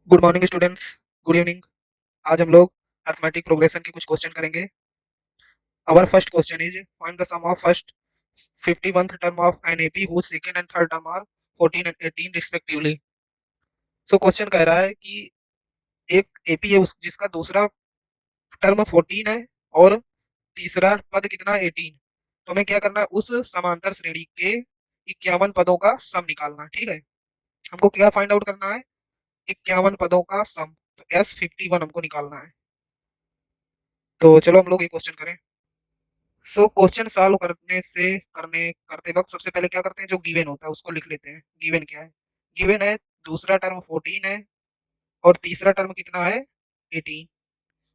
Good morning students. Good evening. आज हम लोग अर्थमेटिक प्रोग्रेशन के कुछ क्वेश्चन करेंगे। Our first question is find the sum of first 51th term of an AP whose second and third term are 14 and 18 respectively. So question कह रहा है कि एक एपी है जिसका दूसरा टर्म 14 है और तीसरा पद कितना 18। तो हमें क्या करना है, उस समांतर श्रेणी के 51 पदों का सम निकालना है। ठीक है, हमको क्या फाइंड आउट करना है, 51 पदों का सम। तो S51 हमको निकालना है। तो चलो हम लोग ये क्वेश्चन करें। सो क्वेश्चन सॉल्व करने करते वक्त सबसे पहले क्या करते हैं, जो गिवन होता है उसको लिख लेते हैं। गिवन क्या है? गिवन है दूसरा टर्म 14 है और तीसरा टर्म कितना है 18।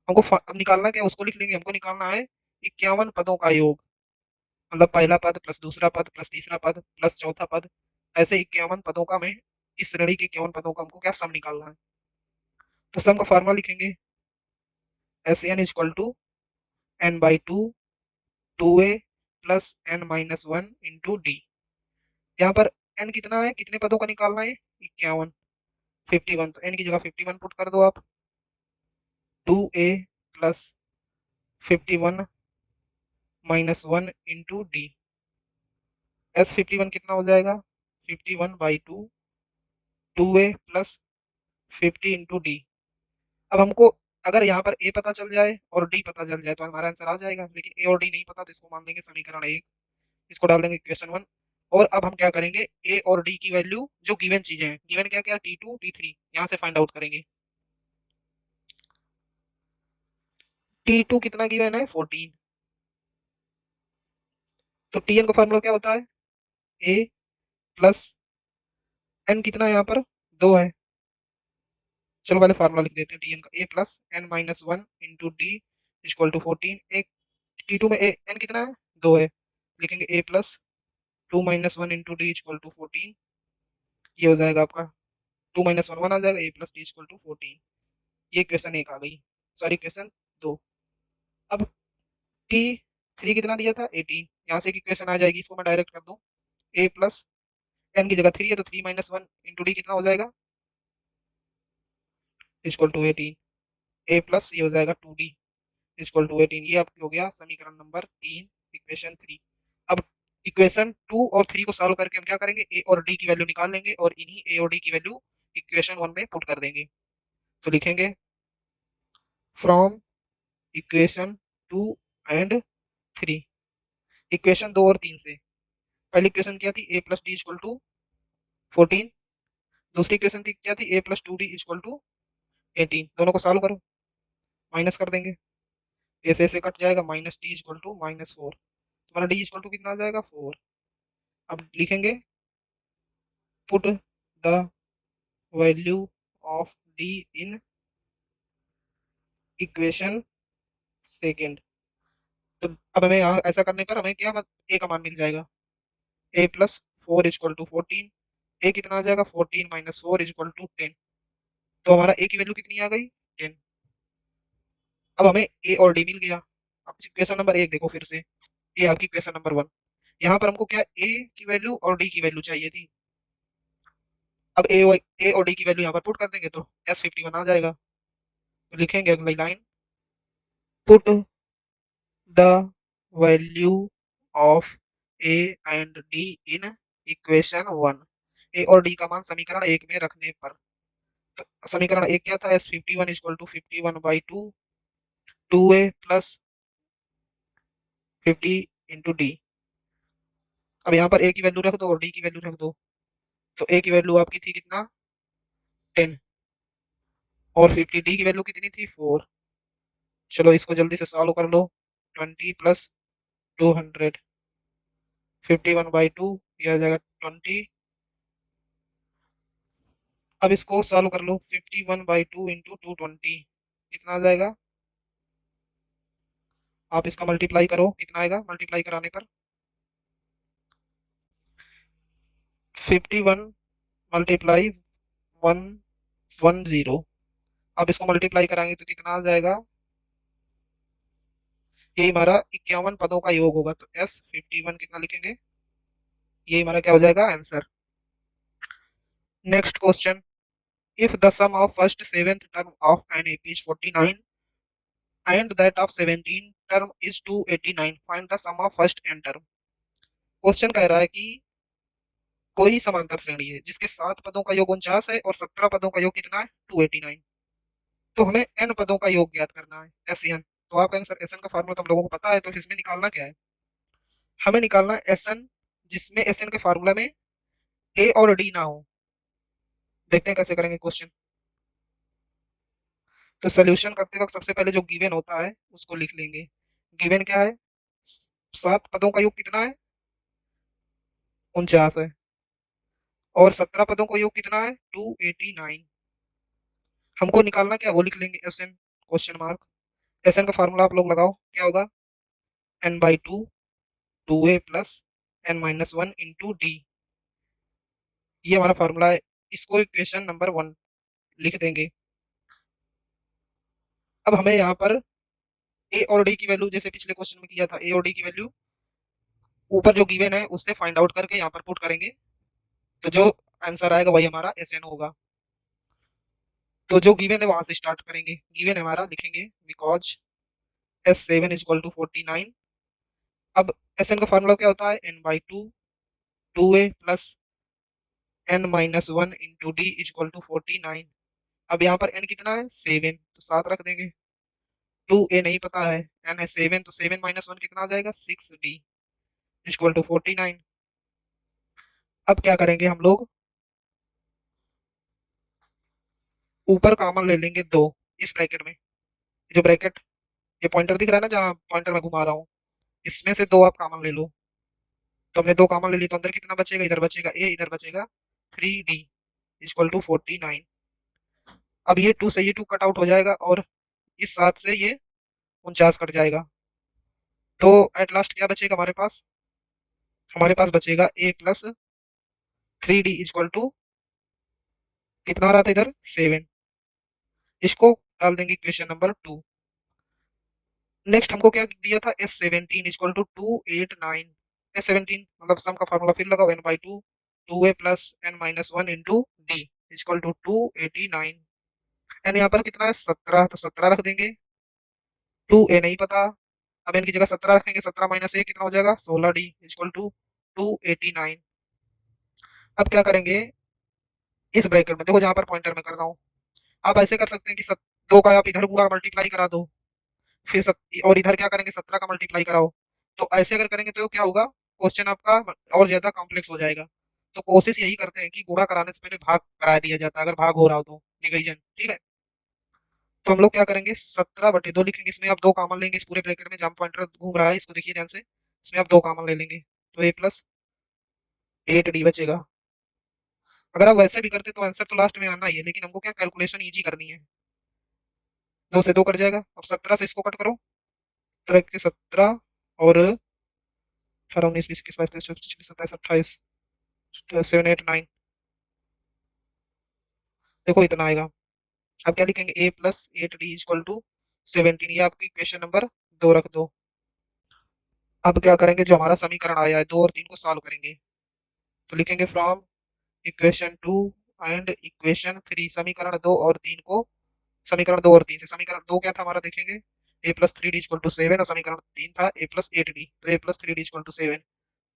हमको अब निकालना क्या है, उसको लिख लेंगे। हमको निकालना है 51 पदों का योग, मतलब पहला पद प्लस दूसरा पद प्लस तीसरा पद प्लस चौथा पद, ऐसे 51 पदों का हमें, इस श्रेणी के 51 पदों का हमको क्या सम निकालना है। तो सम का फॉर्मूला लिखेंगे, S n equal to n by two a plus n minus one into d. यहाँ पर n कितना है, कितने पदों का निकालना है, 51, 51। तो n की जगह 51 पुट कर दो आप। 2a plus 51 minus one into D. S51 कितना हो जाएगा, 51/2 2a प्लस 50 इंटू डी। अब हमको अगर यहाँ पर a पता चल जाए और d पता चल जाए तो हमारा आंसर आ जाएगा, लेकिन a और d नहीं पता तो इसको मान देंगे समीकरण 1, इसको डाल देंगे इक्वेशन 1। और अब हम क्या करेंगे, a और d की वैल्यू जो गिवन चीजें हैं, गिवन क्या क्या, T2 T3, यहाँ से फाइंड आउट करेंगे। T2 कितना गिवन है 14। तो Tn का फॉर्मूला क्या होता है, a प्लस n कितना है यहाँ पर 2 है। चलो पहले फार्मूला लिख देते हैं Tn का, a plus n minus one into d equal to 14। एक T2 में n कितना है 2 है, लिखेंगे a plus 2 minus one into d equal to 14। ये हो जाएगा आपका 2 माइनस वन आ जाएगा, a plus d equal to 14। ये क्वेश्चन एक आ गई, सॉरी क्वेश्चन 2। अब T3 कितना दिया था 18, यहाँ से एक इक्वेशन आ जाएगी, इसको मैं डायरेक्ट कर दूँ। a प्लस n की जगह 3 है तो 3 माइनस वन इंटू डी कितना हो जाएगा इक्वल टू 18। a प्लस ये हो जाएगा 2d इक्वल टू 18। ये आपकी हो गया समीकरण नंबर 3, इक्वेशन 3। अब इक्वेशन 2 और 3 को सॉल्व करके हम क्या करेंगे, a और d की वैल्यू निकाल लेंगे और इन्हीं a और d की वैल्यू इक्वेशन 1 में पुट कर देंगे। तो लिखेंगे फ्रॉम इक्वेशन 2 एंड 3, इक्वेशन 2 और 3 से। पहली इक्वेशन क्या थी, a plus d equal to 14। दूसरी इक्वेशन थी क्या थी, a plus two d equal to 18। दोनों को सॉल्व करो, माइनस कर देंगे, ऐसे ऐसे कट जाएगा, माइनस डी इक्वल टू -4। तुम्हारा डी इक्वल टू कितना आ जाएगा 4। अब लिखेंगे put the value of D in equation second. तो अब हमें यहाँ ऐसा करने पर हमें क्या ए का मान मिल जाएगा, a प्लस 4 इक्वल टू 14। ए कितना आ जाएगा 14 माइनस 4 इक्वल टू 10। तो हमारा ए की वैल्यू कितनी आ गई 10। अब हमें ए और डी मिल गया। अब क्वेश्चन नंबर 1 देखो फिर से, ये आपकी क्वेश्चन नंबर 1। यहाँ पर हमको क्या ए की वैल्यू और डी की वैल्यू चाहिए थी। अब ए और डी की वैल्यू यहाँ पर पुट कर देंगे तो S51 आ जाएगा। तो लिखेंगे अगली line, put the value of A and D in equation 1। ए और डी का मान समीकरण 1 में रखने पर, तो समीकरण 1 क्या था, S51 equal to 51/2 2a plus 50 into d. अब यहाँ पर ए की वैल्यू रख दो और डी की वैल्यू रख दो। तो ए की वैल्यू आपकी थी कितना 10 और 50 डी की वैल्यू कितनी थी 4। चलो इसको जल्दी से सॉल्व कर लो, 20 प्लस 200 51/2, ये आ जाएगा 20। अब इसको सॉल्व कर लो, 51/2 इंटू 220 कितना आ जाएगा। आप इसका मल्टीप्लाई करो, कितना आएगा मल्टीप्लाई कराने पर, 51 मल्टीप्लाई 110। अब इसको मल्टीप्लाई कराएंगे तो कितना आ जाएगा, ये हमारा 51 पदों का योग होगा। तो S51 कितना लिखेंगे, ये हमारा क्या हो जाएगा answer. Next question, If the sum of first seventh term of an AP is 49 and that of 17 term is 289, find the sum of first n term. Question कह रहा है कि कोई समांतर श्रेणी है जिसके 7 पदों का योग 49 है और 17 पदों का योग कितना है 289। तो हमें n पदों का योग ज्ञात करना है, SN। तो आप कहेंगे सर SN का फार्मूला तो हम लोगों को पता है, तो इसमें निकालना क्या है? हमें निकालना है SN जिसमें SN के फार्मूला में A और D ना हो। देखते हैं कैसे करेंगे क्वेश्चन। तो सोल्यूशन करते वक्त सबसे पहले जो गिवन होता है उसको लिख लेंगे। गिवन क्या है? 7 पदों का योग कितना है? 49 है। और 17 पदों का योग कितना है? 289। हमको निकालना क्या, वो लिख लेंगे SN क्वेश्चन मार्क। SN का फार्मूला आप लोग लगाओ, क्या होगा? n by two 2a plus n minus one into d. ये हमारा फार्मूला है। इसको इक्वेशन नंबर 1 लिख देंगे। अब हमें यहाँ पर ए और डी की वैल्यू, जैसे पिछले क्वेश्चन में किया था, ए और डी की वैल्यू ऊपर जो गिवन है उससे फाइंड आउट करके यहाँ पर पुट करेंगे। तो जो आंसर आएगा वही हमारा SN होगा। तो जो गिवन है वहां से स्टार्ट करेंगे। गिवन हमारा लिखेंगे because S7 is equal to 49। अब SN का फार्मूला क्या होता है? n by two 2a plus n minus one into d is equal to 49। अब यहाँ पर n कितना है? 7, तो 7 रख देंगे। 2a नहीं पता है, n है 7, तो 7 माइनस वन कितना आ जाएगा? 6d equal to 49। अब क्या करेंगे हम लोग? ऊपर कॉमन ले लेंगे 2 इस ब्रैकेट में। जो ब्रैकेट, ये पॉइंटर दिख रहा है ना, जहाँ पॉइंटर में घुमा रहा हूँ, इसमें से 2 आप कॉमन ले लो। तो हमने 2 कॉमन ले ली, तो अंदर कितना बचेगा? इधर बचेगा a, इधर बचेगा 3d इक्वल टू 49। अब ये 2 से ये 2 कट आउट हो जाएगा और इस 7 से ये 49 कट जाएगा। तो एट लास्ट क्या बचेगा हमारे पास? हमारे पास बचेगा a plus 3d equal to कितना आ रहा था इधर? 7। इसको डाल देंगे इक्वेशन नंबर 2। नेक्स्ट हमको क्या दिया था? S17 equal to 289। S17 मतलब सम का फार्मूला फिर लगाओ, n by two 2a plus n minus one into d equal to 289। N यहाँ पर कितना है? 17, तो 17 रख देंगे। 2a नहीं पता, अब n की जगह 17 रखेंगे। 17 माइनस ए कितना हो जाएगा? 16d equal to 289। अब क्या करेंगे? इस ब्रैकेट में देखो, जहां पर पॉइंटर में कर रहा हूँ, आप ऐसे कर सकते हैं कि 2 का आप इधर पूरा मल्टीप्लाई करा दो, फिर और इधर क्या करेंगे? 17 का मल्टीप्लाई कराओ। तो ऐसे अगर करेंगे तो क्या होगा? क्वेश्चन आपका और ज्यादा कॉम्प्लेक्स हो जाएगा। तो कोशिश यही करते हैं कि गुणा कराने से पहले भाग करा दिया जाता है, अगर भाग हो रहा हो तो डिवीजन। ठीक है, तो हम लोग क्या करेंगे? 17/2 लिखेंगे। इसमें आप 2 कॉमन लेंगे, इस पूरे ब्रैकेट में जहां पॉइंटर घूम रहा है इसको देखिए ध्यान से, इसमें आप 2 कॉमन ले लेंगे, तो a प्लस 8d बचेगा। अगर आप वैसे भी करते तो आंसर तो लास्ट में आना ही है, लेकिन हमको क्या कैलकुलेशन इजी करनी है। 2 से 2 कट जाएगा। अब 17 से इसको कट करो, 17 के 17 और 18 19 20 21 22 23 24 25 27 28 7 8 9, देखो इतना आएगा। अब क्या लिखेंगे? a plus 8d equal to 17। ये आपकी क्वेश्चन नंबर 2 रख दो। अब क्या करेंगे? जो हमारा समीकरण आया है 2 और 3 को सॉल्व करेंगे। तो लिखेंगे फ्रॉम इक्वेशन 2 एंड इक्वेशन 3, समीकरण 2 और 3 को, समीकरण 2 और 3 से समीकरण 2 क्या था हमारा देखेंगे? a plus 3d equal to 7, और समीकरण 3 था a प्लस 8d, तो a plus 3d equal to 7,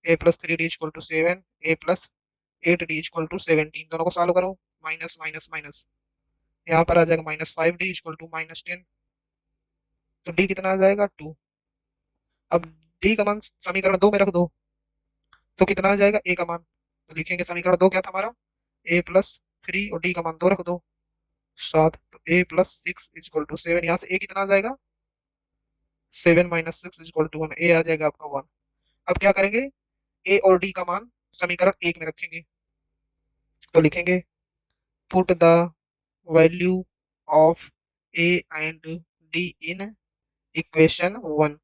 a plus 3d equal to 7, a plus 8d equal to 17। दोनों को सॉल्व करो, माइनस माइनस माइनस, यहाँ पर आ जाएगा minus 5d equal to minus 10। तो d कितना आ जाएगा? 2। अब d का मान समीकरण 2 में रख दो, तो कितना आ जाएगा? a का मान। तो लिखेंगे समीकरण 2 क्या था हमारा? a प्लस 3 और d का मान 2 रख दो, 7। तो a प्लस 6 इक्वल टू 7। यहाँ से a कितना आ जाएगा? 7 माइनस 6 इक्वल टू 1, a आ जाएगा आपका 1। अब क्या करेंगे? a और d का मान समीकरण 1 में रखेंगे। तो लिखेंगे put the value of a and d in equation 1।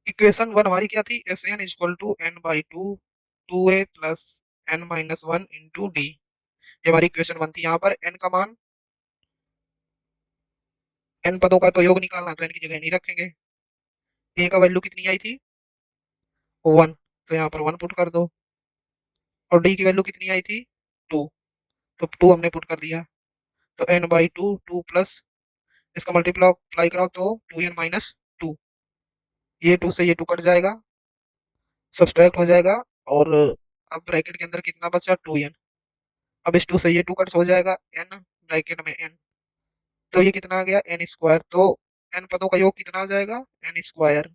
Equation 1 हमारी क्या थी? Sn equal to n by two 2a plus n minus one into d. ये हमारी इक्वेशन 1 थी। यहाँ पर n का मान, n पदों का तो योग निकालना, तो n की जगह नहीं रखेंगे। a का वैल्यू कितनी आई थी? 1, तो यहाँ पर 1 पुट कर दो। और d की वैल्यू कितनी आई थी? 2, तो 2 हमने पुट कर दिया। तो n/2 2 प्लस इसका मल्टीप्लाई कराओ तो 2n-2, ये 2 से ये 2 कट जाएगा, सब्सट्रैक्ट हो जाएगा, और अब ब्रैकेट के अंदर कितना बचा 2n। अब इस 2 से ये 2 कट हो जाएगा, n ब्रैकेट में n, तो ये कितना आ गया n स्क्वायर। तो n पदों का योग कितना आ जाएगा n स्क्वायर।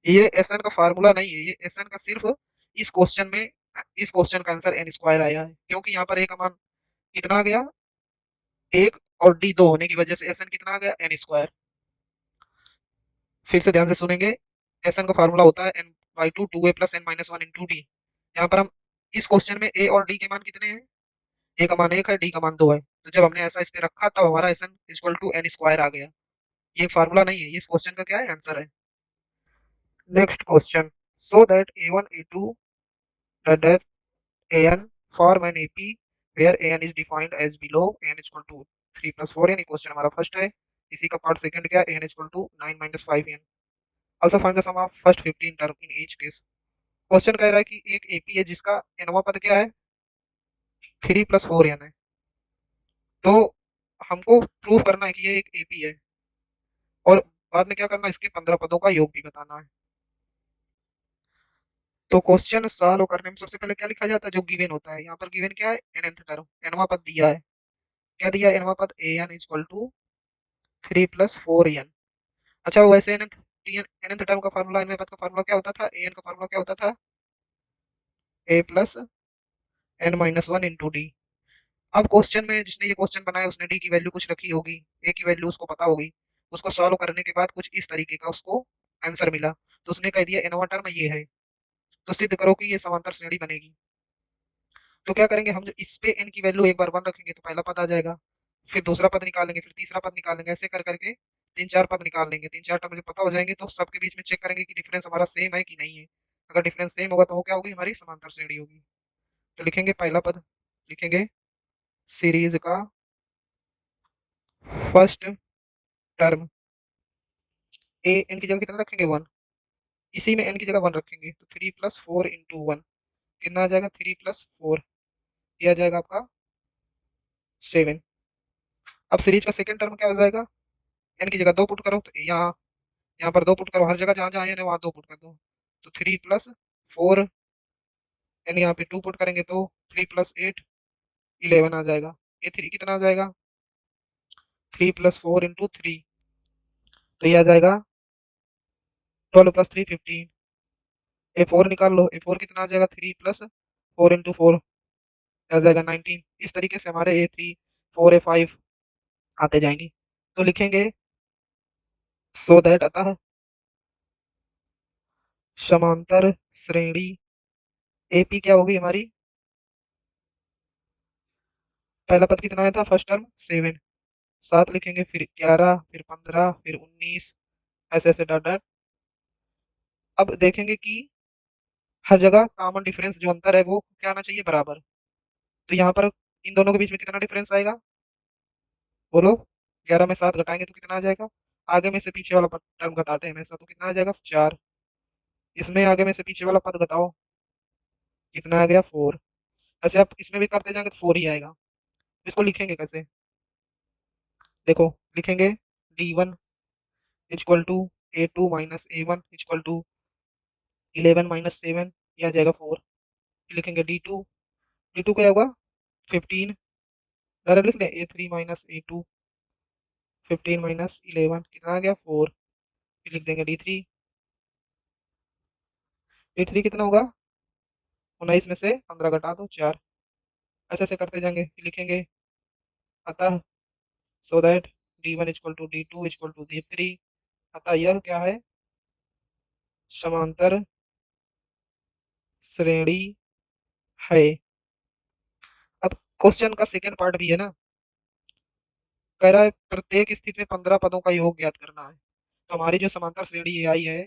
ये एसएन का फार्मूला नहीं है, ये एसएन का सिर्फ इस क्वेश्चन में, इस क्वेश्चन का आंसर एन स्क्वायर आया है, क्योंकि यहाँ पर ए का मान कितना आ गया, एक, और डी दो होने की वजह से एसएन कितना आ गया एन स्क्वायर। फिर से ध्यान से सुनेंगे, एसएन का फार्मूला होता है n/2 2a plus n-1 into d. यहाँ पर हम इस क्वेश्चन में ए और डी के मान कितने हैं, ए का मान 1 है, डी का मान 2 है, तो जब हमने ऐसा इस पे रखा तब हमारा SN equal to N square आ गया। ये फार्मूला नहीं है, ये इस क्वेश्चन का क्या है, आंसर है। Next question, so that a1 a2 that an form an AP where an is defined as below an is equal to 3 plus 4n। Question हमारा फर्स्ट है, इसी का पार्ट सेकंड क्या है, an is equal to 9 minus 5n। also find the sum of first 15 term in each case। Question कह रहा है कि एक एपी है जिसका nवां पद क्या है 3 plus 4n है, तो हमको प्रूव करना है कि ये एक एपी है, और बाद में क्या करना है, इसके 15 पदों का योग भी बताना है। तो क्वेश्चन सॉल्व करने में सबसे पहले क्या लिखा जाता है, जो गिवन होता है। यहाँ पर गिवन क्या है, nth टर्म, nवां पद दिया है, क्या दिया है, nवां पद an equal to 3 plus 4n। अच्छा, वैसे nth टर्म का फार्मूला, nवें पद का फार्मूला क्या होता था, an का फार्मूला क्या होता था, a plus n-1 into d. अब क्वेश्चन में जिसने ये क्वेश्चन बनाया उसने डी की वैल्यू कुछ रखी होगी, ए की वैल्यू उसको पता होगी, उसको सॉल्व करने के बाद कुछ इस तरीके का उसको आंसर मिला, तो उसने कह दिया nवां टर्म ये है, तो सिद्ध करो कि ये समांतर श्रेणी बनेगी। तो क्या करेंगे हम, जो इस पे n की वैल्यू एक बार 1 रखेंगे तो पहला पद आ जाएगा, फिर दूसरा पद निकालेंगे, फिर तीसरा पद निकालेंगे, ऐसे कर करके 3-4 पद निकाल लेंगे। 3-4 टर्म मुझे पता हो जाएंगे तो सबके बीच में चेक करेंगे कि डिफरेंस हमारा सेम है कि नहीं है। अगर डिफरेंस सेम होगा तो वो क्या होगी, हमारी समांतर श्रेणी होगी। तो लिखेंगे पहला पद, लिखेंगे सीरीज का फर्स्ट टर्म, ए एन की जगह कितना रखेंगे 1, इसी में एन की जगह 1 रखेंगे, तो 3 प्लस 4 इंटू 1 कितना आ जाएगा, 3 प्लस 4, ये आ जाएगा आपका 7। अब सीरीज का सेकंड टर्म क्या हो जाएगा, एन की जगह 2 पुट करो, तो यहाँ यहाँ पर 2 पुट करो, हर जगह जहाँ जहाँ एन है वहाँ 2 पुट कर दो, तो 3 प्लस 4, एन यहाँ पे 2 पुट करेंगे तो 3 प्लस 8 11 आ जाएगा। ये 3 कितना आ जाएगा, 3 प्लस 4 इंटू 3, तो ये आ जाएगा 12 प्लस 3 15। ए 4 निकाल लो, ए 4 कितना आ जाएगा, 3 प्लस 4 इंटू 4 आ जाएगा 19। इस तरीके से हमारे ए 3 4 ए 5 आते जाएंगे। तो लिखेंगे सो दैट, अतः समांतर श्रेणी एपी क्या होगी हमारी, पहला पद कितना आया था फर्स्ट टर्म 7, 7 लिखेंगे, फिर 11, फिर 15, फिर 19, ऐसे ऐसे डॉट डॉट। अब देखेंगे कि हर जगह कॉमन डिफरेंस जो अंतर है वो क्या आना चाहिए, बराबर। तो यहाँ पर इन दोनों के बीच में कितना डिफरेंस आएगा, बोलो। 11 में 7 घटाएंगे तो कितना आ जाएगा, आगे में से पीछे वाला टर्म घटाते हैं हमेशा, तो कितना आ जाएगा 4। इसमें आगे में से पीछे वाला पद घटाओ, कितना आ गया 4। ऐसे आप इसमें भी करते जाएंगे तो 4 ही आएगा। इसको लिखेंगे कैसे, देखो, लिखेंगे D1 equal to A2 minus A1 equal to 11 minus 7, ये आ जाएगा 4। लिखेंगे D2, D2 क्या होगा 15, डायरेक्ट लिख लें A3 माइनस A2, 15 माइनस 11 कितना आ गया 4। फिर लिख देंगे D3, D3 कितना होगा 19 में से 15 घटा दो 4, ऐसे ऐसे करते जाएंगे। फिर लिखेंगे अतः, so that D1 equal to D2 equal to D3, अतः यह क्या है, समांतर श्रेणी है। अब क्वेश्चन का सेकेंड पार्ट भी है ना, कह रहा है प्रत्येक स्थिति में 15 पदों का योग ज्ञात करना है। तो हमारी जो समांतर श्रेणी ये आई है,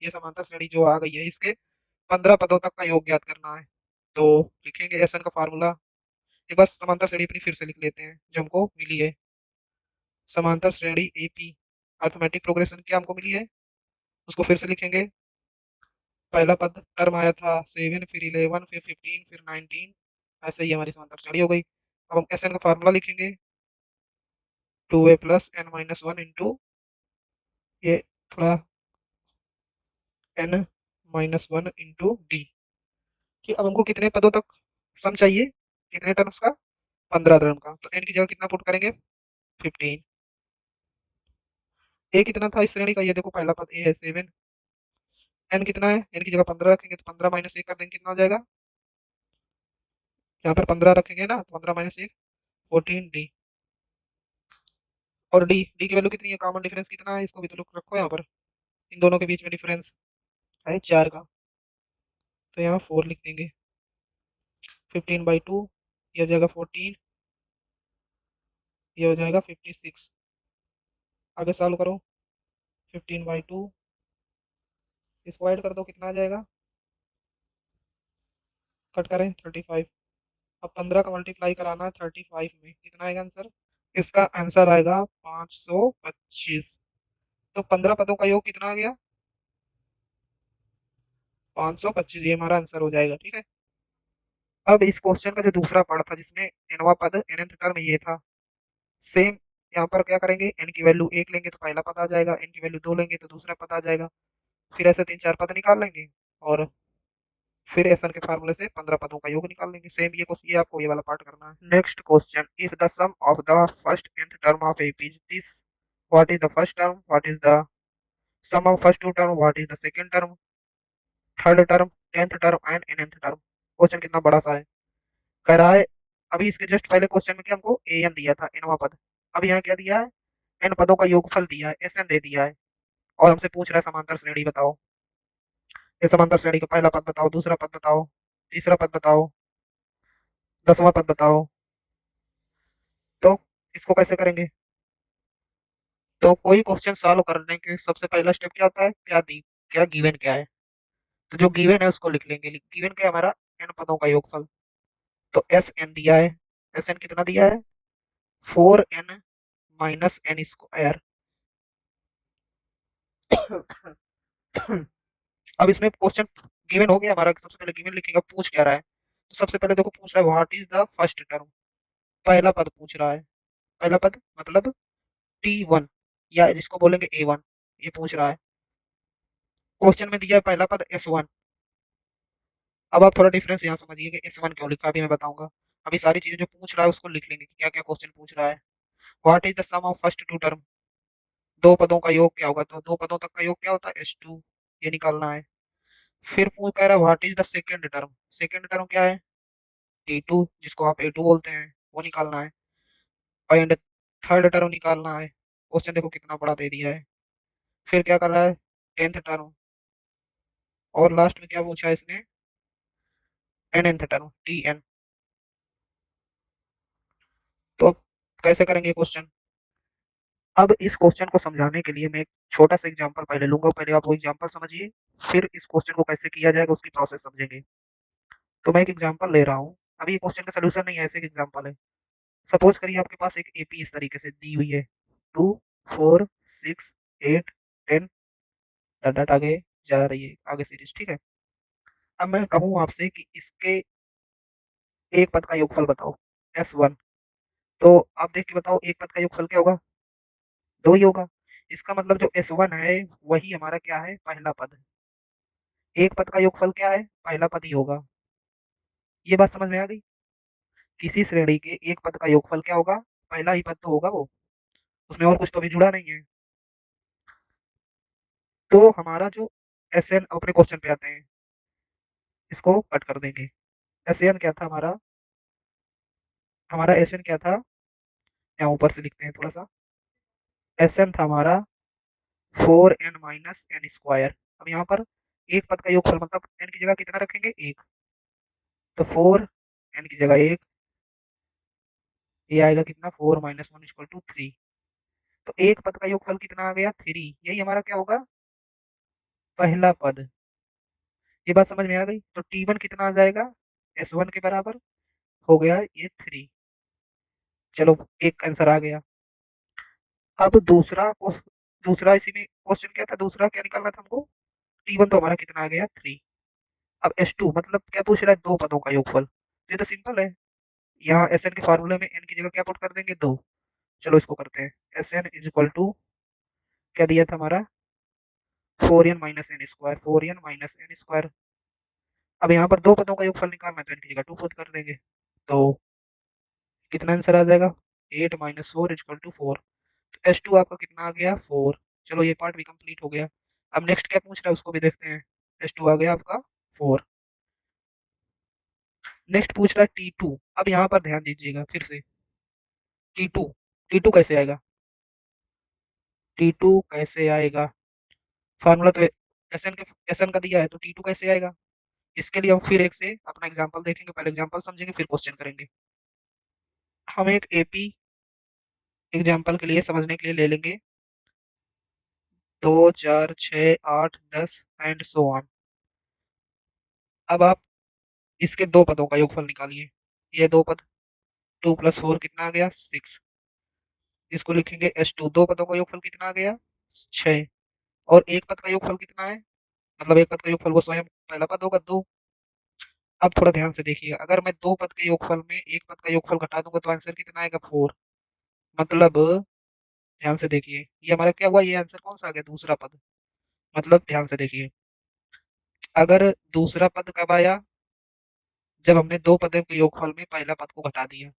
ये समांतर श्रेणी जो आ गई है, इसके 15 पदों तक का योग ज्ञात करना है। तो लिखेंगे एस एन का फार्मूला, एक बार समांतर श्रेणी अपनी फिर से लिख लेते हैं जो हमको मिली है। समांतर श्रेणी एपी अर्थमेटिक प्रोग्रेशन क्या हमको मिली है, उसको फिर से लिखेंगे। पहला पद टर्म आया था 7, फिर 11, फिर 15, फिर 19, ऐसे ही हमारी समांतर श्रेणी हो गई। अब हम एस एन का फार्मूला लिखेंगे 2a plus n minus one into ये थोड़ा n minus one into d. कि अब हमको कितने पदों तक सम चाहिए, कितने टर्म्स का, 15 टर्म का। तो एन की जगह कितना पुट करेंगे, 15। ए कितना था इस श्रेणी का, ये देखो पहला पद ए है 7। एन कितना है, एन की जगह 15 रखेंगे तो 15 माइनस 1 कर देंगे, कितना हो जाएगा, यहाँ पर 15 रखेंगे ना, तो 15 माइनस 1 14 डी। और डी डी की वैल्यू कितनी है, कॉमन डिफरेंस कितना है, इसको भी तो रखो यहाँ पर, इन दोनों के बीच में डिफरेंस है 4 का, तो यहाँ 4 लिख देंगे। 15/2 ये हो जाएगा 14, ये हो जाएगा 56। आगे सॉल्व करो, 15/2 इसको ऐड कर दो, कितना आ जाएगा, कट करें 35। अब 15 का मल्टीप्लाई कराना है 35 में, कितना आएगा आंसर, इसका आंसर आएगा 525। तो 15 पदों का योग कितना आ गया, 525, ये हमारा आंसर हो जाएगा। ठीक है। अब इस क्वेश्चन का जो दूसरा पार्ट था जिसमें nवा पद nth टर्म ये था, सेम यहाँ पर क्या करेंगे, n की वैल्यू 1 लेंगे तो पहला पद आ जाएगा, n की वैल्यू 2 लेंगे तो दूसरा पद आ जाएगा, फिर ऐसे 3-4 पद निकाल लेंगे और फिर एसएन के फार्मूले से 15 पदों का योग निकाल लेंगे। सेम ये क्वेश्चन, ये आपको ये वाला पार्ट करना है। Next question, if the sum of the first nth term of AP is this, what is the first term, what is the sum of first two term, what is the second term, third term, 10th term and nth term. Question कितना बड़ा सा है, कह रहा है अभी इसके just पहले क्वेश्चन में क्या हमको an दिया था, nवा पद, अब यहाँ क्या दिया है, n पदों का योगफल दिया है, Sn दे दिया है, और हमसे पूछ रहा है समांतर श्रेणी बताओ। ये समांतर श्रेणी का पहला पद बताओ, दूसरा पद बताओ, तीसरा पद बताओ, 10वां पद बताओ। तो इसको कैसे करेंगे, तो कोई क्वेश्चन सॉल्व करने के सबसे पहला स्टेप क्या होता है, क्या गिवन क्या है, तो जो गिवन है उसको लिख लेंगे। गिवन क्या है हमारा, n पदों का योगफल, तो एस एन दिया है, एस एन कितना दिया है, 4n माइनस एन स्क्वायर। अब इसमें क्वेश्चन गिवन हो गया हमारा, सबसे पहले गिवन लिखेंगे, पूछ क्या रहा है, तो सबसे पहले देखो पूछ रहा है what is the first term, पहला पद पूछ रहा है, पहला पद मतलब T1 या जिसको बोलेंगे A1, ये पूछ रहा है। क्वेश्चन में दिया है पहला पद S1। अब आप थोड़ा डिफरेंस यहाँ समझिए कि S1 क्यों लिखा, अभी मैं बताऊंगा। अभी सारी चीजें जो पूछ रहा है उसको लिख लेंगे कि क्या क्या क्वेश्चन पूछ रहा है। What is the sum of first two term, दो पदों का योग क्या होगा, तो दो पदों तक का योग क्या होता है, S2, ये निकालना है। फिर पूछ कह रहा है what is the second term, second term क्या है, T2 जिसको आप A2 बोलते हैं, वो निकालना है। एंड थर्ड टर्म निकालना है। क्वेश्चन देखो कितना बड़ा दे दिया है। फिर क्या कर रहा है, 10th टर्म, और लास्ट में क्या पूछा है इसने, nth टर्म Tn। तो अब कैसे करेंगे क्वेश्चन, अब इस क्वेश्चन को समझाने के लिए मैं एक छोटा सा एग्जांपल पहले लूंगा, पहले आप वो एग्जांपल समझिए, फिर इस क्वेश्चन को कैसे किया जाएगा उसकी प्रोसेस समझेंगे। तो मैं एक एग्जांपल ले रहा हूँ, अभी ये क्वेश्चन का सोल्यूशन नहीं है, ऐसे एक एग्जांपल है। सपोज करिए आपके पास एक एपी इस तरीके से दी हुई है, 2 4 6 8 10, डट डट आगे जा रही है, आगे सीरीज। ठीक है। अब मैं कहूँ आपसे कि इसके एक पद का योगफल बताओ, S1, तो आप देख के बताओ एक पद का योगफल क्या होगा, दो ही होगा। इसका मतलब जो S1 है वही हमारा क्या है, पहला पद। एक पद का योगफल क्या है, पहला पद ही होगा। ये बात समझ में आ गई, किसी श्रेणी के एक पद का योगफल क्या होगा, पहला ही पद तो होगा वो, उसमें और कुछ तो भी जुड़ा नहीं है। तो हमारा जो एस एन, अपने क्वेश्चन पे आते हैं, इसको कट कर देंगे। एस एन क्या था हमारा, हमारा एस एन क्या था, यहाँ ऊपर से लिखते हैं थोड़ा सा, एस एन था हमारा 4n माइनस एन स्क्वायर। अब यहाँ पर एक पद का योगफल मतलब n की जगह कितना रखेंगे, एक, तो 4n की जगह एक, ये आएगा कितना, 4 माइनस वन इक्वल टू 3। तो एक पद का योगफल कितना आ गया, 3, यही हमारा क्या होगा, पहला पद। ये बात समझ में आ गई, तो T1 कितना आ जाएगा, S1 के बराबर हो गया ये 3। चलो एक आंसर आ गया। अब दूसरा इसी में क्वेश्चन क्या था, दूसरा क्या निकालना था हमको, T1 तो हमारा कितना आ गया, 3। अब S2 मतलब क्या पूछ रहा है, दो पदों का योगफल। ये तो सिंपल है, यहाँ एस एन के फार्मूले में एन की जगह क्या पुट कर देंगे, 2। चलो इसको करते हैं। S n is equal to क्या दिया था हमारा, 4n minus n square, 4n minus n square. अब यहाँ पर दो पदों का योगफल निकालना है तो इनकी जगह 2 पुट कर देंगे। तो कितना आंसर आ जाएगा, 8 माइनस 4 इक्वल टू 4। तो एस टू आपका कितना आ गया, 4। चलो ये पार्ट भी कंप्लीट हो गया। अब नेक्स्ट क्या पूछ रहा है उसको भी देखते हैं। एस टू आ गया आपका 4। नेक्स्ट पूछ रहा है टी टू। अब यहाँ पर ध्यान दीजिएगा फिर से, टी टू, टी टू कैसे आएगा, टी टू कैसे आएगा, फार्मूला तो एस एन के, एस एन का दिया है तो टी टू कैसे आएगा। इसके लिए हम फिर एक से अपना एग्जांपल देखेंगे, पहले एग्जांपल समझेंगे फिर क्वेश्चन करेंगे। हम एक एपी एग्जांपल के लिए समझने के लिए ले लेंगे 2 4 6 8 10 एंड सो ऑन। अब आप इसके दो पदों का योगफल निकालिए। ये दो पद, 2 प्लस 4 कितना आ गया, 6। इसको लिखेंगे एस टू। दो पदों का योगफल कितना आ गया, 6। और एक पद का योगफल कितना है, मतलब एक पद का योगफल वो स्वयं पहला पद होगा, 2। अब थोड़ा ध्यान से देखिए, अगर मैं दो पद के योगफल में एक पद का योगफल घटा दूंगा तो आंसर कितना आएगा, 4। मतलब ध्यान से देखिए, ये हमारा क्या हुआ, ये आंसर कौन सा आ गया, दूसरा पद। मतलब ध्यान से देखिए, अगर दूसरा पद कब आया, जब हमने दो पदों के योगफल में पहला पद को घटा दिया।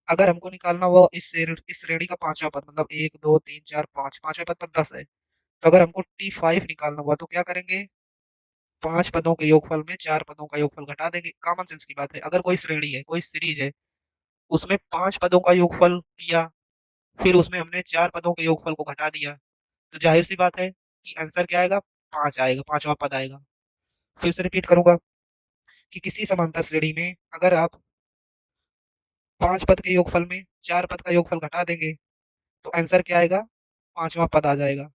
अगर हमको निकालना हुआ इस श्रेणी का पांचवा पद, मतलब 1 2 3 4 5, पांचवें पद पर 10 है, तो अगर हमको T5 निकालना हुआ तो क्या करेंगे, पांच पदों के योगफल में चार पदों का योगफल घटा देंगे। कॉमन सेंस की बात है, अगर कोई श्रेणी है, कोई सीरीज है, उसमें पांच पदों का योगफल किया, फिर उसमें हमने चार पदों के योगफल को घटा दिया, तो जाहिर सी बात है कि आंसर क्या आएगा, 5 आएगा, पांचवा पद आएगा। फिर से रिपीट करूंगा कि किसी समांतर श्रेणी में अगर आप पांच पद के योगफल में चार पद का योगफल घटा देंगे तो आंसर क्या आएगा, पांचवा पद आ जाएगा।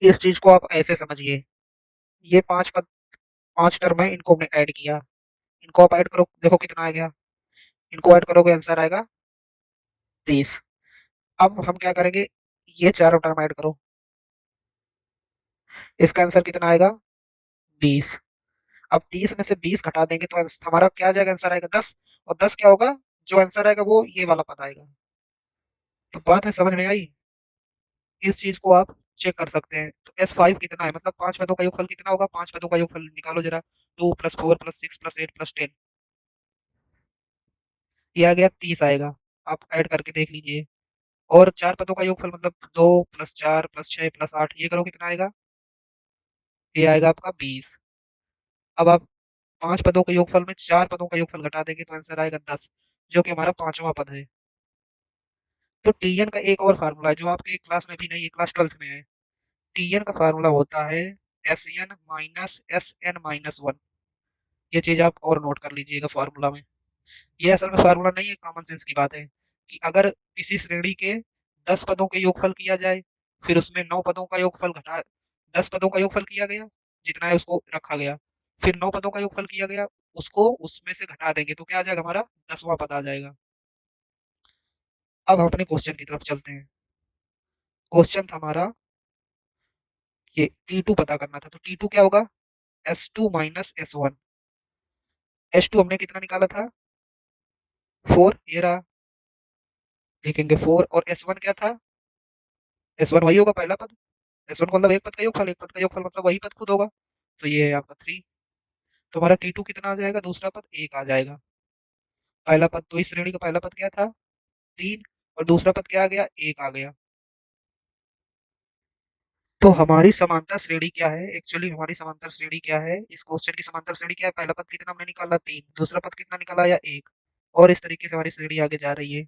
इस चीज को आप ऐसे समझिए, ये पांच पद, पांच टर्म है, इनको हमने ऐड किया, इनको आप ऐड करो, देखो कितना आ गया, इनको ऐड करोगे आंसर आएगा 30। अब हम क्या करेंगे, ये चारों टर्म ऐड करो, इसका आंसर कितना आएगा, 20। अब 30 में से 20 घटा देंगे तो हमारा क्या आ जाएगा, आंसर आएगा 10। और 10 क्या होगा, जो आंसर आएगा वो ये वाला पद आएगा। तो बात है समझ में आई, इस चीज को आप चेक कर सकते हैं। तो S5 कितना है, मतलब पांच पदों का योगफल कितना होगा, पांच पदों का योगफल निकालो जरा, 2 प्लस 4 प्लस 6 प्लस 8 प्लस 10, ये आ गया 30 आएगा। आप ऐड करके देख लीजिए। और चार पदों का योगफल मतलब 2 प्लस 4 प्लस 6 प्लस 8, ये करो कितना आएगा, ये आएगा आपका 20। अब आप पांच पदों के योगफल में चार पदों का योगफल घटा देंगे तो आंसर आएगा 10, जो कि हमारा पांचवा पद है। तो टीएन का एक और फार्मूला है जो आपके क्लास में भी नहीं है, क्लास 12th में है। टीएन का फार्मूला होता है एस एन माइनस SN-1। ये चीज आप और नोट कर लीजिएगा फार्मूला में। ये असल में फार्मूला नहीं है, कॉमन सेंस की बात है कि अगर किसी श्रेणी के 10 पदों के योगफल किया जाए, फिर उसमें 9 पदों का योगफल घटा, 10 पदों का योगफल किया गया, जितना है उसको रखा गया, फिर 9 पदों का योगफल किया गया, उसको उसमें से घटा देंगे तो क्या आ जाएगा, हमारा 10वां पद आ जाएगा। अब हम अपने क्वेश्चन की तरफ चलते हैं। क्वेश्चन था हमारा ये T2 पता करना था, तो T2 क्या होगा, S2 माइनस S1। S2 हमने कितना निकाला था, 4, ये रहा, लिखेंगे 4। और S1 क्या था, S1 वही होगा पहला पद, S1 को मतलब एक पद का योगफल, एक पद का योगफल मतलब वही पद खुद होगा, तो ये है आपका 3। तो हमारा T2 कितना आ जाएगा, दूसरा पद 1 आ जाएगा। पहला पद तो इस श्रेणी का पहला पद क्या था, 3, और दूसरा पद क्या आ गया, 1 आ गया। तो हमारी समांतर श्रेणी क्या है, एक्चुअली हमारी समांतर श्रेणी क्या है, इस क्वेश्चन की समांतर श्रेणी क्या है, पहला पद कितना हमने निकाला, 3, दूसरा पद कितना निकाला या 1, और इस तरीके से हमारी श्रेणी आगे जा रही है।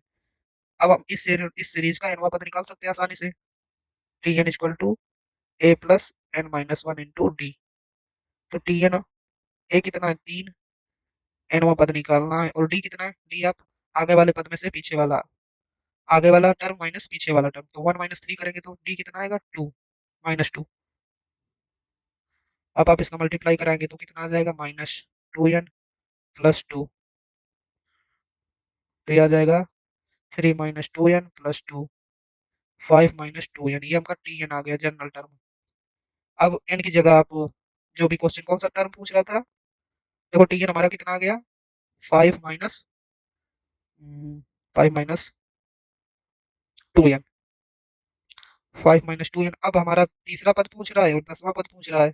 अब हम इस सीरीज का nवां पद निकाल सकते हैं आसानी से, T n equal to a plus n minus one into d. तो टी एन, ए कितना है, 3, nवां पद निकालना है, और डी कितना है, डी आप आगे वाले पद में से पीछे वाला, आगे वाला टर्म माइनस पीछे वाला टर्म, तो 1 माइनस 3 करेंगे तो डी कितना आएगा, 2, -2। अब आप इसका मल्टीप्लाई कराएंगे तो कितना आ जाएगा, -2n प्लस 2, तो ये आ जाएगा 3 minus 2n plus 2, 5 minus 2n, ये आपका टी एन आ गया जनरल टर्म। अब n की जगह आप जो भी क्वेश्चन कौन सा टर्म पूछ रहा था, देखो टी एन हमारा कितना आ गया, 5 minus 5 minus 2n, 5 minus 2n। अब हमारा तीसरा पद पूछ रहा है और 10वां पद पूछ रहा है,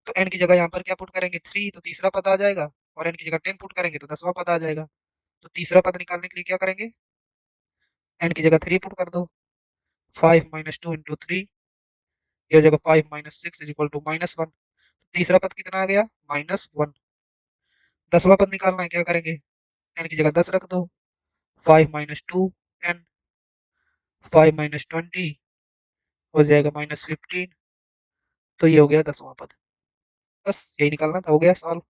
तो n की जगह यहाँ पर क्या पुट करेंगे 3, तो तीसरा पद आ जाएगा, और n की जगह 10 पुट करेंगे तो 10वां पद आ जाएगा। तो तीसरा पद निकालने के लिए क्या करेंगे, n की जगह 3 पुट कर दो, 5 माइनस 2 इंटू 3, ये हो जाएगा 5 माइनस 6 इज इक्वल टू -1। तीसरा पद कितना आ गया, -1। 10वां पद निकालना है, क्या करेंगे, n की जगह 10 रख दो, 5 माइनस 2 n, 5 माइनस 20 हो जाएगा -15। तो ये हो गया 10वां पद। बस यही निकालना था, हो गया सॉल्व।